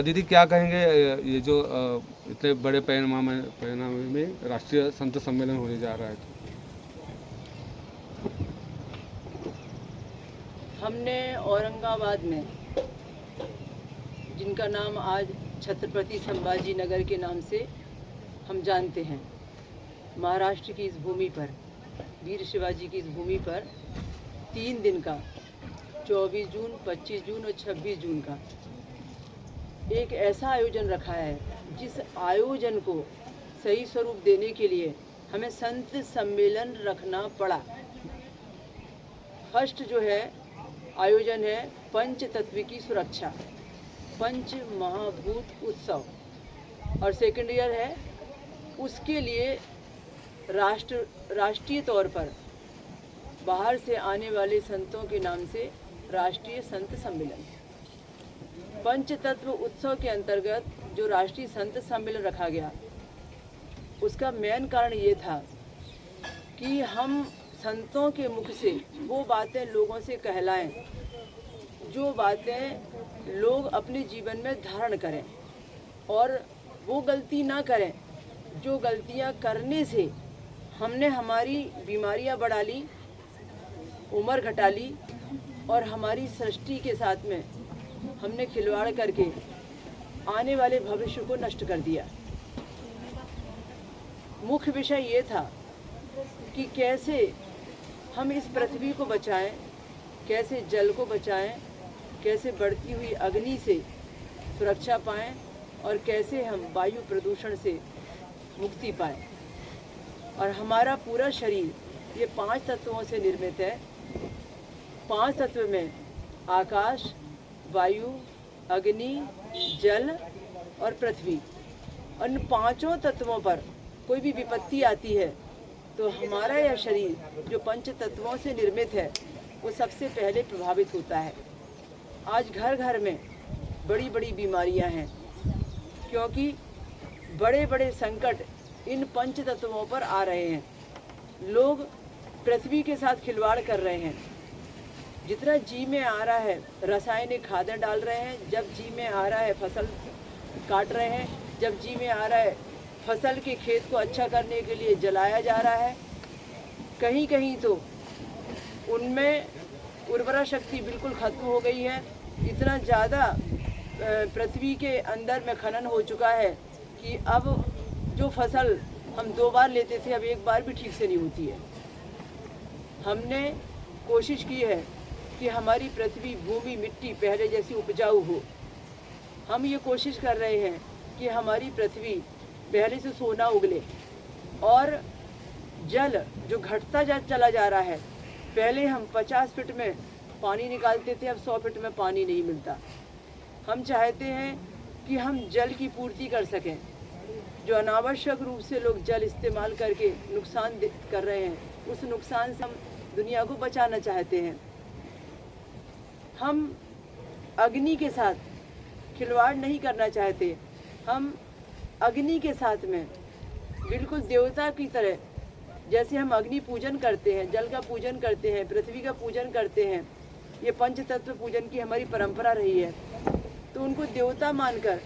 दीदी क्या कहेंगे, ये जो इतने बड़े पैमाने में राष्ट्रीय संत सम्मेलन होने जा रहा है? हमने औरंगाबाद में, जिनका नाम आज छत्रपति संभाजी नगर के नाम से हम जानते हैं, महाराष्ट्र की इस भूमि पर, वीर शिवाजी की इस भूमि पर 3 दिन का 24 जून, 25 जून और 26 जून का एक ऐसा आयोजन रखा है, जिस आयोजन को सही स्वरूप देने के लिए हमें संत सम्मेलन रखना पड़ा। फर्स्ट जो है आयोजन है पंच तत्व की सुरक्षा, पंच महाभूत उत्सव, और सेकेंड ईयर है उसके लिए राष्ट्रीय तौर पर बाहर से आने वाले संतों के नाम से राष्ट्रीय संत सम्मेलन। पंच तत्व उत्सव के अंतर्गत जो राष्ट्रीय संत सम्मेलन रखा गया, उसका मेन कारण ये था कि हम संतों के मुख से वो बातें लोगों से कहलाएं जो बातें लोग अपने जीवन में धारण करें, और वो गलती ना करें जो गलतियां करने से हमने हमारी बीमारियां बढ़ा ली, उम्र घटा ली, और हमारी सृष्टि के साथ में हमने खिलवाड़ करके आने वाले भविष्य को नष्ट कर दिया। मुख्य विषय ये था कि कैसे हम इस पृथ्वी को बचाएं, कैसे जल को बचाएं, कैसे बढ़ती हुई अग्नि से सुरक्षा पाएं, और कैसे हम वायु प्रदूषण से मुक्ति पाएं। और हमारा पूरा शरीर ये 5 तत्वों से निर्मित है। 5 तत्व में आकाश, वायु, अग्नि, जल और पृथ्वी। उन 5 तत्वों पर कोई भी विपत्ति आती है तो हमारा यह शरीर जो 5 तत्वों से निर्मित है वो सबसे पहले प्रभावित होता है। आज घर घर में बड़ी बड़ी बीमारियां हैं, क्योंकि बड़े बड़े संकट इन 5 तत्वों पर आ रहे हैं। लोग पृथ्वी के साथ खिलवाड़ कर रहे हैं। जितना जी में आ रहा है रासायनिक खादें डाल रहे हैं, जब जी में आ रहा है फसल काट रहे हैं, जब जी में आ रहा है फसल के खेत को अच्छा करने के लिए जलाया जा रहा है। कहीं कहीं तो उनमें उर्वरा शक्ति बिल्कुल खत्म हो गई है। इतना ज़्यादा पृथ्वी के अंदर में खनन हो चुका है कि अब जो फसल हम 2 बार लेते थे अब 1 बार भी ठीक से नहीं होती है। हमने कोशिश की है कि हमारी पृथ्वी, भूमि, मिट्टी पहले जैसी उपजाऊ हो। हम ये कोशिश कर रहे हैं कि हमारी पृथ्वी पहले से सोना उगले, और जल जो घटता चला जा रहा है, पहले हम 50 फीट में पानी निकालते थे, अब 100 फीट में पानी नहीं मिलता। हम चाहते हैं कि हम जल की पूर्ति कर सकें। जो अनावश्यक रूप से लोग जल इस्तेमाल करके नुकसान कर रहे हैं, उस नुकसान से हम दुनिया को बचाना चाहते हैं। हम अग्नि के साथ खिलवाड़ नहीं करना चाहते। हम अग्नि के साथ में बिल्कुल देवता की तरह, जैसे हम अग्नि पूजन करते हैं, जल का पूजन करते हैं, पृथ्वी का पूजन करते हैं, ये 5 तत्व पूजन की हमारी परंपरा रही है, तो उनको देवता मानकर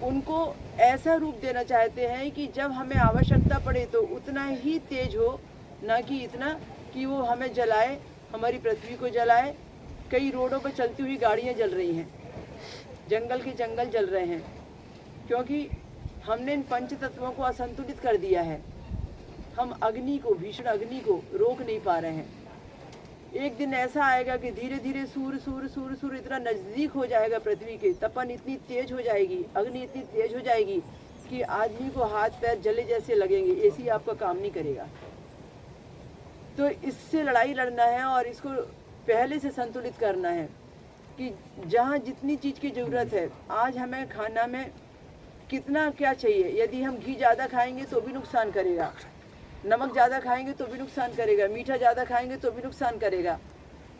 उनको ऐसा रूप देना चाहते हैं कि जब हमें आवश्यकता पड़े तो उतना ही तेज हो, ना कि इतना कि वो हमें जलाए, हमारी पृथ्वी को जलाए। कई रोडों पर चलती हुई गाड़ियाँ जल रही हैं, जंगल के जंगल जल रहे हैं, क्योंकि हमने इन 5 तत्वों को असंतुलित कर दिया है। हम अग्नि को, भीषण अग्नि को रोक नहीं पा रहे हैं। एक दिन ऐसा आएगा कि धीरे धीरे सूर्य इतना नज़दीक हो जाएगा पृथ्वी के, तपन इतनी तेज हो जाएगी, अग्नि इतनी तेज हो जाएगी कि आदमी को हाथ पैर जले जैसे लगेंगे, एसी आपका काम नहीं करेगा। तो इससे लड़ाई लड़ना है और इसको पहले से संतुलित करना है कि जहाँ जितनी चीज़ की ज़रूरत है, आज हमें खाना में कितना क्या चाहिए। यदि हम घी ज़्यादा खाएंगे तो भी नुकसान करेगा, नमक ज़्यादा खाएंगे तो भी नुकसान करेगा, मीठा ज़्यादा खाएंगे तो भी नुकसान करेगा,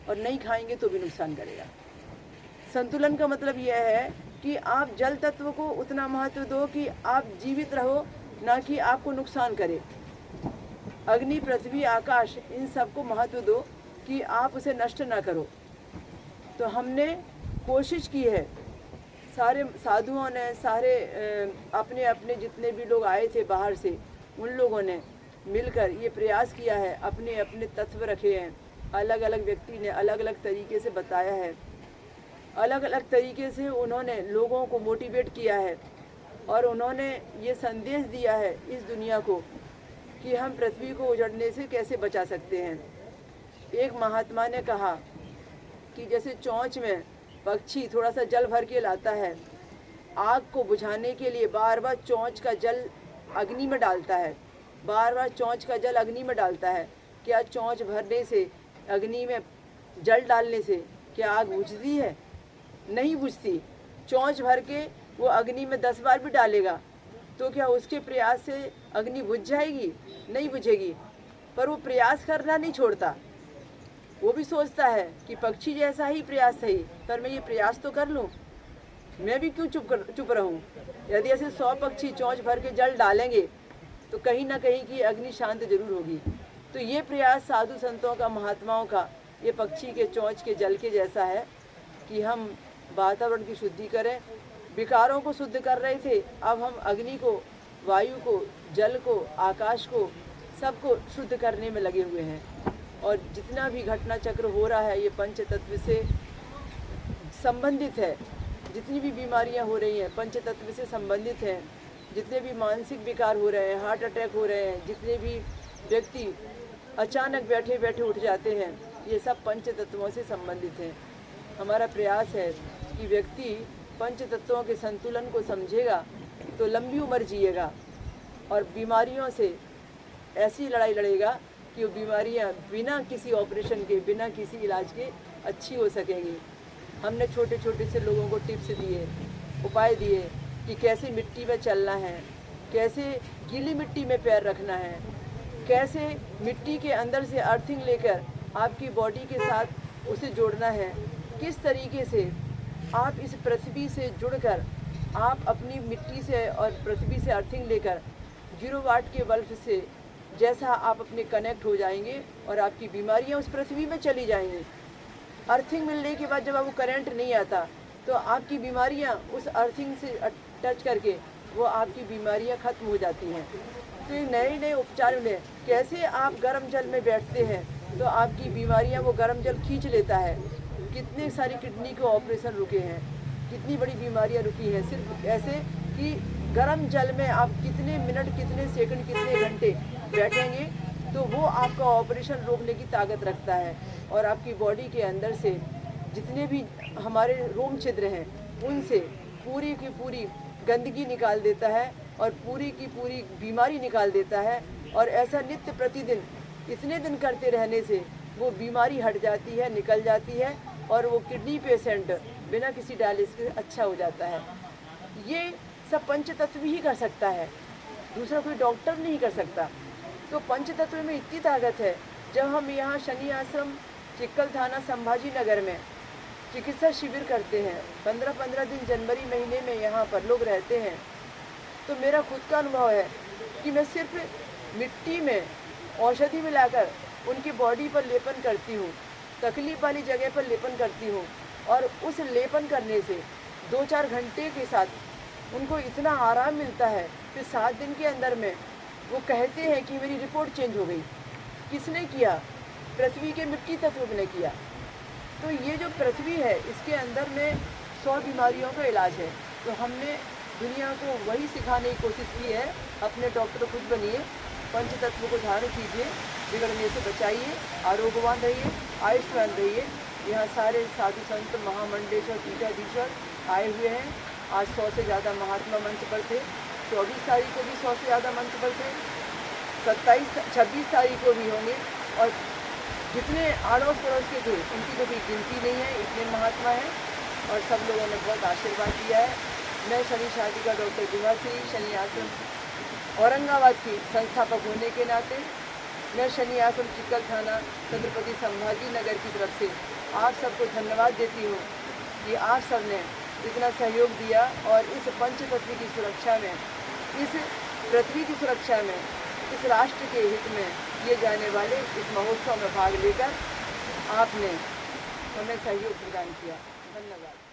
और नहीं खाएंगे तो भी नुकसान करेगा। संतुलन का मतलब यह है कि आप जल तत्व को उतना महत्व दो कि आप जीवित रहो, ना कि आपको नुकसान करे। अग्नि, पृथ्वी, आकाश, इन सबको महत्व दो कि आप उसे नष्ट ना करो। तो हमने कोशिश की है। सारे साधुओं ने, सारे अपने अपने जितने भी लोग आए थे बाहर से, उन लोगों ने मिलकर ये प्रयास किया है, अपने अपने तत्व रखे हैं। अलग अलग व्यक्ति ने अलग अलग तरीके से बताया है, अलग अलग तरीके से उन्होंने लोगों को मोटिवेट किया है और उन्होंने ये संदेश दिया है इस दुनिया को कि हम पृथ्वी को उजड़ने से कैसे बचा सकते हैं। एक महात्मा ने कहा कि जैसे चोंच में पक्षी थोड़ा सा जल भर के लाता है, आग को बुझाने के लिए बार बार चोंच का जल अग्नि में डालता है, बार बार चोंच का जल अग्नि में डालता है। क्या चोंच भरने से, अग्नि में जल डालने से क्या आग बुझती है? नहीं बुझती। चोंच भर के वो अग्नि में 10 बार भी डालेगा तो क्या उसके प्रयास से अग्नि बुझ जाएगी? नहीं बुझेगी। पर वो प्रयास करना नहीं छोड़ता। वो भी सोचता है कि पक्षी जैसा ही प्रयास सही, पर मैं ये प्रयास तो कर लूँ, मैं भी क्यों चुप रहूँ। यदि ऐसे 100 पक्षी चोंच भर के जल डालेंगे तो कहीं ना कहीं की अग्नि शांत जरूर होगी। तो ये प्रयास साधु संतों का, महात्माओं का, ये पक्षी के चोंच के जल के जैसा है कि हम वातावरण की शुद्धि करें। विकारों को शुद्ध कर रहे थे, अब हम अग्नि को, वायु को, जल को, आकाश को, सबको शुद्ध करने में लगे हुए हैं। और जितना भी घटना चक्र हो रहा है ये पंच तत्व से संबंधित है। जितनी भी बीमारियां हो रही हैं पंच तत्व से संबंधित हैं। जितने भी मानसिक विकार हो रहे हैं, हार्ट अटैक हो रहे हैं, जितने भी व्यक्ति अचानक बैठे बैठे उठ जाते हैं, ये सब पंच तत्वों से संबंधित हैं। हमारा प्रयास है कि व्यक्ति पंच तत्वों के संतुलन को समझेगा तो लंबी उम्र जिएगा और बीमारियों से ऐसी लड़ाई लड़ेगा कि वो बीमारियां बिना किसी ऑपरेशन के, बिना किसी इलाज के अच्छी हो सकेंगी। हमने छोटे छोटे से लोगों को टिप्स दिए, उपाय दिए कि कैसे मिट्टी में चलना है, कैसे गीली मिट्टी में पैर रखना है, कैसे मिट्टी के अंदर से अर्थिंग लेकर आपकी बॉडी के साथ उसे जोड़ना है, किस तरीके से आप इस पृथ्वी से जुड़कर आप अपनी मिट्टी से और पृथ्वी से अर्थिंग लेकर 0 वाट के बल्ब से जैसा आप अपने कनेक्ट हो जाएंगे और आपकी बीमारियां उस पृथ्वी में चली जाएंगी। अर्थिंग मिलने के बाद जब आपको करंट नहीं आता तो आपकी बीमारियां उस अर्थिंग से टच करके वो आपकी बीमारियां ख़त्म हो जाती हैं। तो ये नए नए उपचार में कैसे आप गर्म जल में बैठते हैं तो आपकी बीमारियां वो गर्म जल खींच लेता है। कितने सारी किडनी के ऑपरेशन रुके हैं, कितनी बड़ी बीमारियां रुकी हैं सिर्फ ऐसे कि गर्म जल में आप कितने मिनट, कितने सेकंड, कितने घंटे बैठेंगे तो वो आपका ऑपरेशन रोकने की ताकत रखता है और आपकी बॉडी के अंदर से जितने भी हमारे रोम छिद्र हैं उनसे पूरी की पूरी गंदगी निकाल देता है और पूरी की पूरी बीमारी निकाल देता है। और ऐसा नित्य प्रतिदिन इतने दिन करते रहने से वो बीमारी हट जाती है, निकल जाती है और वो किडनी पेशेंट बिना किसी डायलिसिस के अच्छा हो जाता है। ये सब पंच तत्व ही कर सकता है, दूसरा कोई डॉक्टर नहीं कर सकता। तो पंच तत्व में इतनी ताकत है। जब हम यहाँ शनि आश्रम चिक्कल थाना संभाजी नगर में चिकित्सा शिविर करते हैं, 15-15 दिन जनवरी महीने में यहाँ पर लोग रहते हैं, तो मेरा खुद का अनुभव है कि मैं सिर्फ मिट्टी में औषधि मिलाकर उनकी बॉडी पर लेपन करती हूँ, तकलीफ वाली जगह पर लेपन करती हूँ और उस लेपन करने से 2-4 घंटे के साथ उनको इतना आराम मिलता है। फिर 7 दिन के अंदर में वो कहते हैं कि मेरी रिपोर्ट चेंज हो गई। किसने किया? पृथ्वी के मिट्टी तत्व ने किया। तो ये जो पृथ्वी है इसके अंदर में 100 बीमारियों का इलाज है। तो हमने दुनिया को वही सिखाने की कोशिश की है। अपने डॉक्टर खुद बनिए, पंच तत्व को धारण कीजिए, बिगड़ने से बचाइए, आरोग्यवान रहिए, आयुष्मान रहिए। यहाँ सारे साधु संत, महामंडलेश्वर, पीठाधीश्वर आए हुए हैं। आज 100 से ज़्यादा महात्मा मंच पर थे। 24 तारीख को भी 100 से ज़्यादा मंच पर थे। 26 तारीख को भी होंगे। और जितने आड़ोस पड़ोस के थे उनकी तो कोई गिनती नहीं है, इतने महात्मा हैं और सब लोगों ने बहुत आशीर्वाद दिया है। मैं शनि शादी डॉक्टर गुहा सिंह, शनि आश्रम औरंगाबाद की संस्थापक होने के नाते मैं शनि आश्रम चिक्कल थाना छत्रपति संभाजी नगर की तरफ से आप सबको धन्यवाद देती हूँ कि आप सब ने इतना सहयोग दिया और इस पंचतत्व की सुरक्षा में, इस पृथ्वी की सुरक्षा में, इस राष्ट्र के हित में किए जाने वाले इस महोत्सव में भाग लेकर आपने हमें सहयोग प्रदान किया। धन्यवाद।